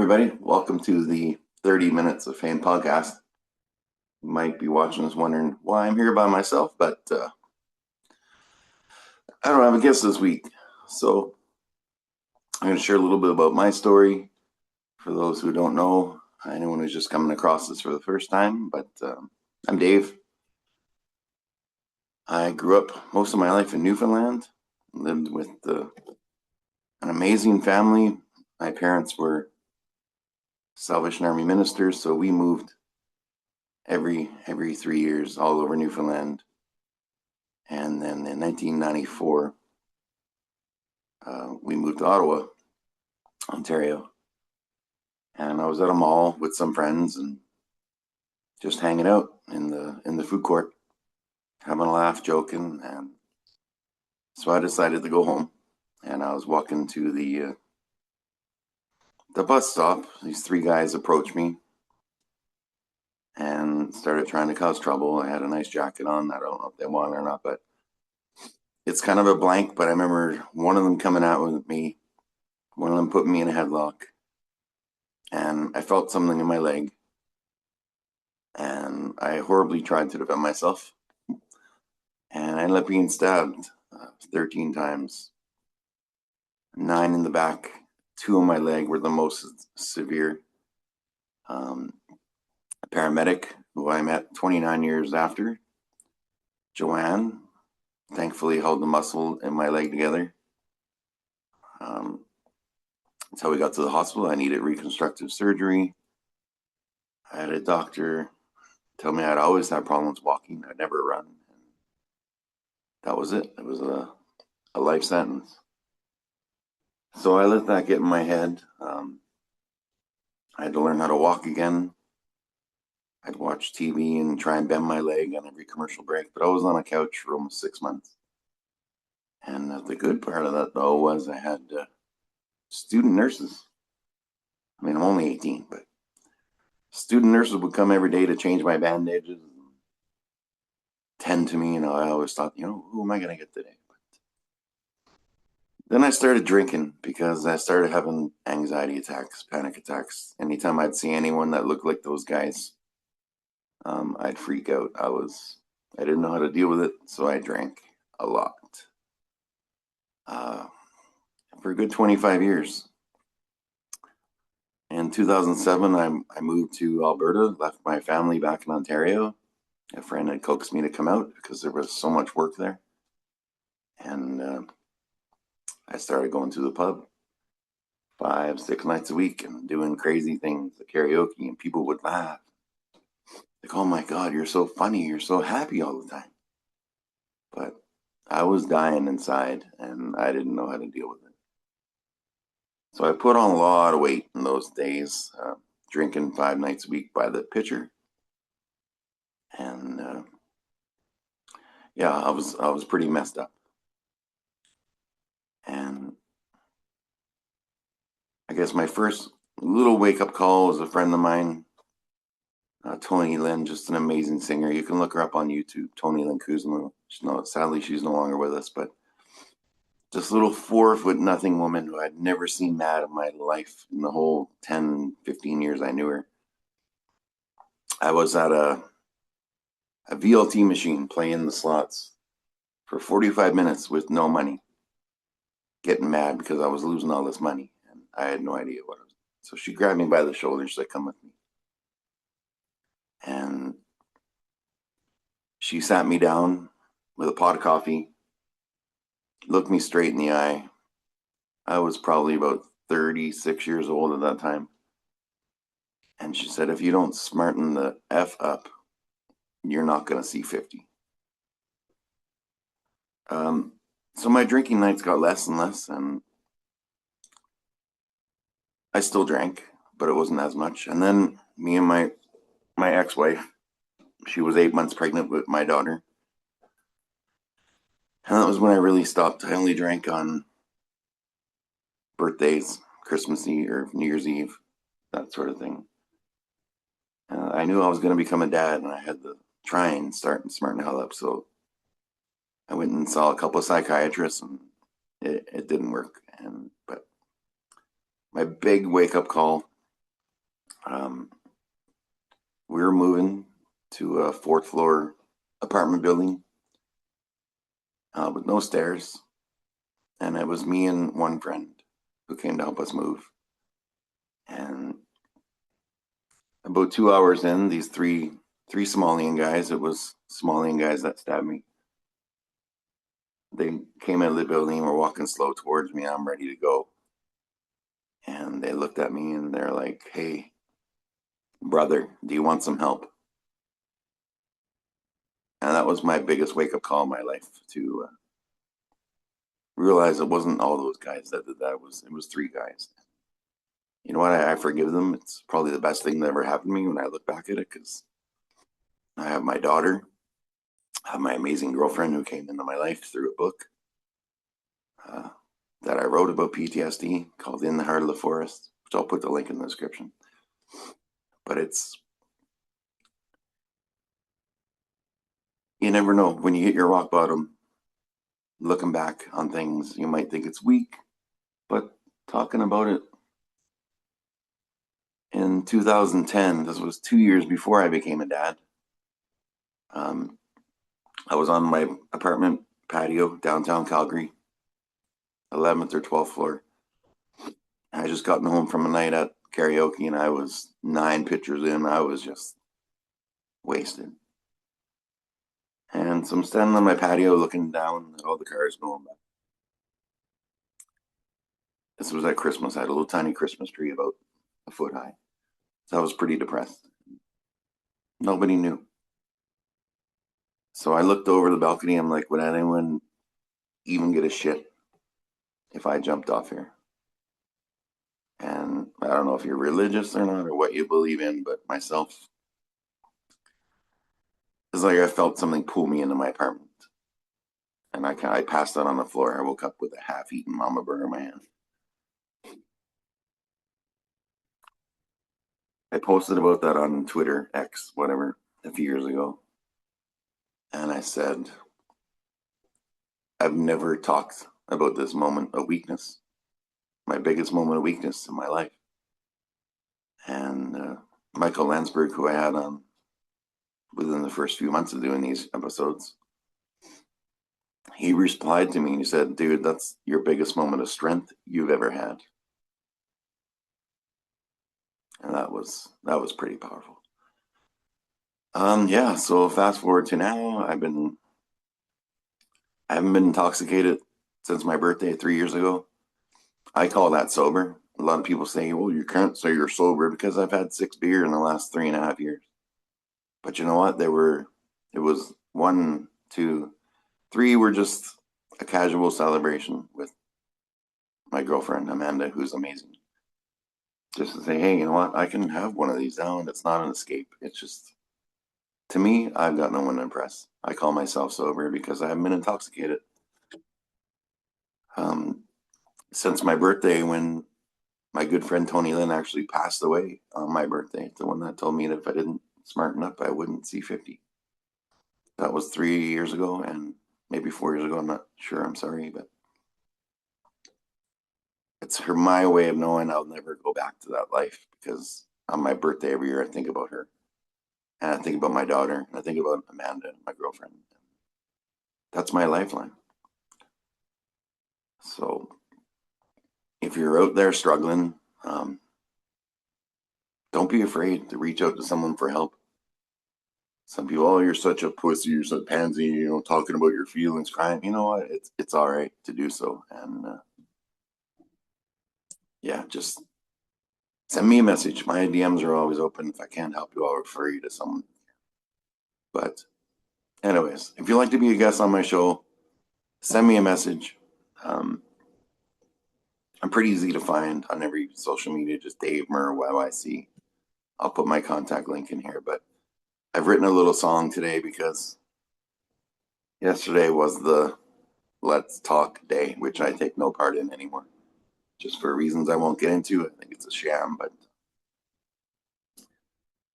everybody. Welcome to the 30 Minutes of Fame podcast. You might be watching this wondering why I'm here by myself, but I don't have a guest this week. So I'm going to share a little bit about my story for those who don't know, anyone who's just coming across this for the first time. But I'm Dave. I grew up most of my life in Newfoundland, lived with an amazing family. My parents were Salvation Army ministers, so we moved every 3 years all over Newfoundland. And then in 1994, we moved to Ottawa, Ontario. And I was at a mall with some friends and just hanging out in the food court, having a laugh, joking. And so I decided to go home. And I was walking to the bus stop. These three guys approached me and started trying to cause trouble. I had a nice jacket on. I don't know if they wanted it or not, but it's kind of a blank. But I remember one of them coming out with me. One of them put me in a headlock. And I felt something in my leg. And I horribly tried to defend myself. And I ended up being stabbed 13 times. 9 in the back. 2 on my leg were the most severe. A paramedic who I met 29 years after, Joanne, thankfully held the muscle in my leg together. That's how we got to the hospital. I needed reconstructive surgery. I had a doctor tell me I'd always have problems walking. I'd never run. And that was it. It was a life sentence. So I let that get in my head. I had to learn how to walk again. I'd watch TV and try and bend my leg on every commercial break, but I was on a couch for almost 6 months. And the good part of that, though, was I had student nurses. I mean, I'm only 18, but student nurses would come every day to change my bandages and tend to me. I always thought, who am I going to get today? But then I started drinking because I started having anxiety attacks, panic attacks. Anytime I'd see anyone that looked like those guys, I'd freak out. I didn't know how to deal with it, so I drank a lot. For a good 25 years. In 2007, I moved to Alberta, left my family back in Ontario. A friend had coaxed me to come out because there was so much work there. And I started going to the pub 5, 6 nights a week and doing crazy things, the karaoke, and people would laugh. Like, oh my God, you're so funny. You're so happy all the time. But I was dying inside and I didn't know how to deal with it. So I put on a lot of weight in those days, drinking 5 nights a week by the pitcher. And I was pretty messed up. And I guess my first little wake-up call was a friend of mine, Tony Lynn, just an amazing singer. You can look her up on YouTube, Tony Lynn Kuzma. Sadly, she's no longer with us, but this little 4'0" woman who I'd never seen mad in my life in the whole 10, 15 years I knew her. I was at a VLT machine playing the slots for 45 minutes with no money, getting mad because I was losing all this money and I had no idea what it was. So she grabbed me by the shoulder and she said, "Come with me." And she sat me down with a pot of coffee, looked me straight in the eye. I was probably about 36 years old at that time. And she said, "If you don't smarten the F up, you're not going to see 50. So my drinking nights got less and less, and I still drank, but it wasn't as much. And then me and my ex-wife, she was 8 months pregnant with my daughter. And that was when I really stopped. I only drank on birthdays, Christmas Eve or New Year's Eve, that sort of thing. I knew I was going to become a dad, and I had to try and start and smarten the hell up. So I went and saw a couple of psychiatrists, and it didn't work. But my big wake-up call We were moving to a fourth floor apartment building with no stairs. And it was me and one friend who came to help us move. And about 2 hours in, these three Somalian guys, it was Somalian guys that stabbed me. They came out of the building, were walking slow towards me. I'm ready to go. And they looked at me and they're like, "Hey, brother, do you want some help?" And that was my biggest wake up call in my life, to realize it wasn't all those guys that did that. It was three guys. You know what? I forgive them. It's probably the best thing that ever happened to me when I look back at it, because I have my daughter, I have my amazing girlfriend who came into my life through a book uh, that I wrote about PTSD called In the Heart of the Forest, which I'll put the link in the description. But you never know. When you hit your rock bottom, looking back on things, you might think it's weak, but talking about it in 2010, this was 2 years before I became a dad. I was on my apartment patio, downtown Calgary, 11th or 12th floor. I just gotten home from a night at karaoke and I was 9 pictures in. I was just wasted. And so I'm standing on my patio looking down at all the cars going by. This was at Christmas. I had a little tiny Christmas tree about a foot high. So I was pretty depressed. Nobody knew. So I looked over the balcony. I'm like, would anyone even get a shit if I jumped off here? And I don't know if you're religious or not or what you believe in, but myself, it's like I felt something pull me into my apartment. And I passed out on the floor. I woke up with a half-eaten mama burger in my hand. I posted about that on Twitter, X, whatever, a few years ago. And I said, I've never talked about this moment of weakness, my biggest moment of weakness in my life. And Michael Landsberg, who I had on within the first few months of doing these episodes, he replied to me and he said, "Dude, that's your biggest moment of strength you've ever had." And that was pretty powerful. Yeah, so fast forward to now, I haven't been intoxicated since my birthday 3 years ago. I call that sober. A lot of people say, "Well, you can't say you're sober," because I've had 6 beer in the last 3.5 years. But you know what? It was 1, 2, 3 were just a casual celebration with my girlfriend, Amanda, who's amazing. Just to say, hey, you know what? I can have one of these now and it's not an escape. It's just, to me, I've got no one to impress. I call myself sober because I haven't been intoxicated. Since my birthday, when my good friend Tony Lynn actually passed away on my birthday, the one that told me that if I didn't smarten up, I wouldn't see 50. That was 3 years ago, and maybe 4 years ago. I'm not sure. I'm sorry, but it's my way of knowing I'll never go back to that life, because on my birthday every year I think about her, and I think about my daughter, and I think about Amanda, my girlfriend. That's my lifeline. So if you're out there struggling, don't be afraid to reach out to someone for help. Some people, "Oh, you're such a pussy, you're such a pansy, talking about your feelings, crying." You know what? It's all right to do so. And yeah, just send me a message. My DMs are always open. If I can't help you, I'll refer you to someone. But anyways, if you'd like to be a guest on my show, send me a message. I'm pretty easy to find on every social media, just Dave Murr YYC. I'll put my contact link in here. But I've written a little song today because yesterday was the Let's Talk Day, which I take no part in anymore, just for reasons I won't get into. I think it's a sham, but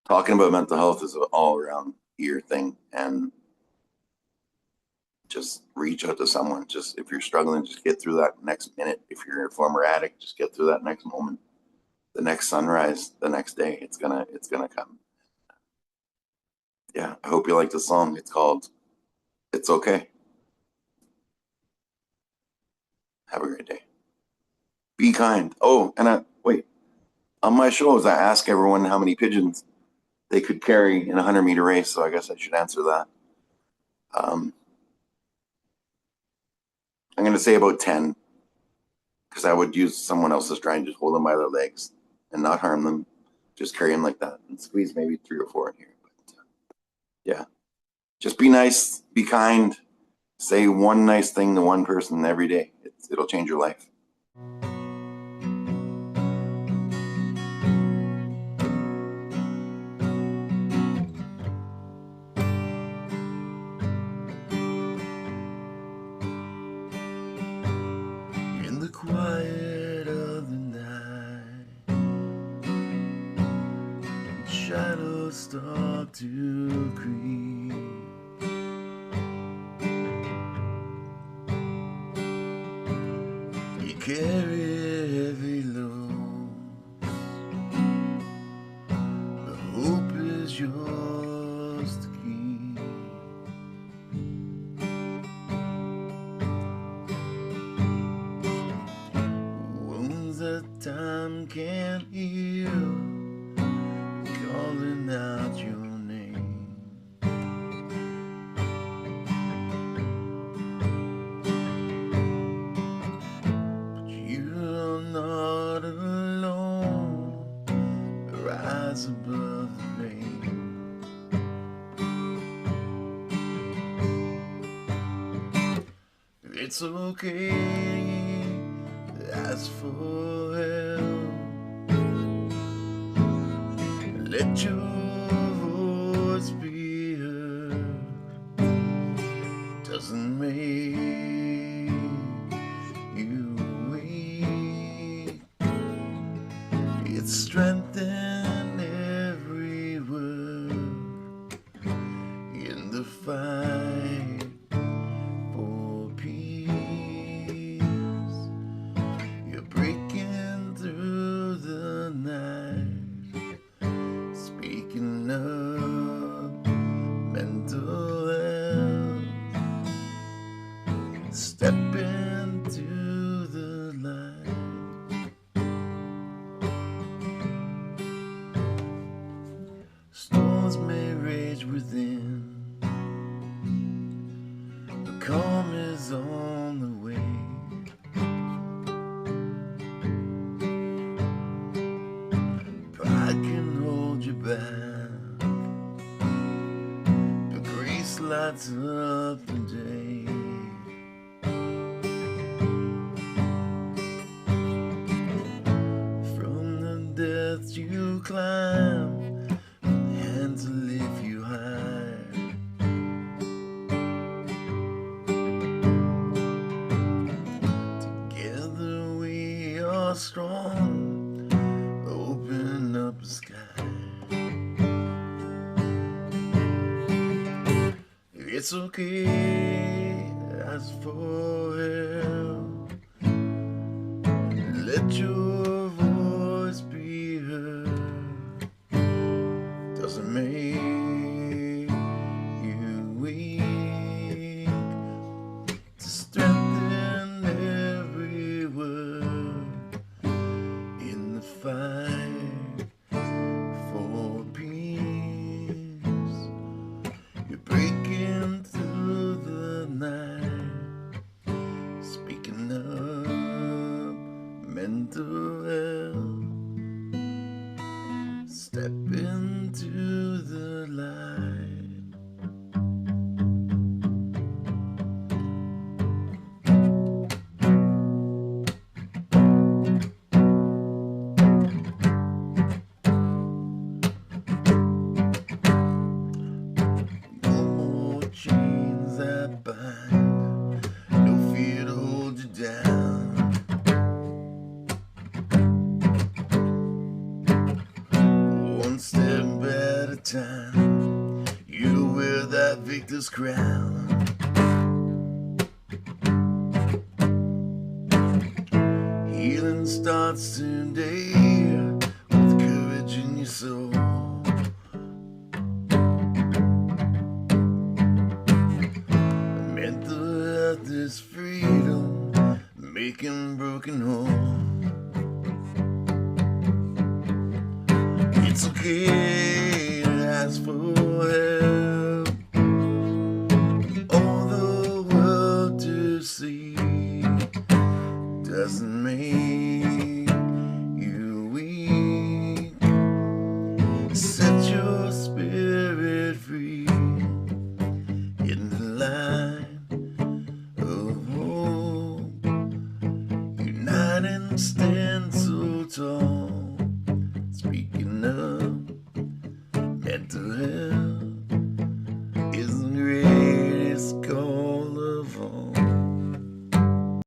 talking about mental health is an all-around ear thing, and just reach out to someone. Just if you're struggling, just get through that next minute. If you're a former addict, just get through that next moment. the next sunrise, the next day, it's gonna come. Yeah, I hope you like the song. It's called "It's Okay." Have a great day. Be kind. Oh, and wait. On my shows, I ask everyone how many pigeons they could carry in a 100-meter race, so I guess I should answer that. I'm going to say about 10, because I would use someone else's try and just hold them by their legs and not harm them. Just carry them like that and squeeze maybe 3 or 4 in here. But yeah, just be nice, be kind, say one nice thing to one person every day. It'll change your life. In the quiet of the night, shadows start to creep. You carry heavy load, the hope is yours to keep. Wounds that time can't heal, calling out your name. But you're not alone, rise above the pain. It's okay to ask for help. Let your voice be heard. Doesn't make you weak. It's strength in every word in the fight for peace. You're breaking through the night, speaking of mental health. Step into the light. Storms may rage within, but calm is on the way. Pride can hold you back, but grace lights up the day. From the depths you climb, hands to lift you high. Together we are strong, open up the sky. It's okay, ask for help. Let your voice be heard. Doesn't make you weak. To strengthen every word in the fight for peace. You're breaking through the night, speaking of mental health. Step into the light. No more chains that bind, no fear to hold you down. One step at a time, you wear that victor's crown. Healing starts today, It's okay to ask for help. All the world to see doesn't make you weak. Set your spirit free in the line of hope. Unite and stand so tall.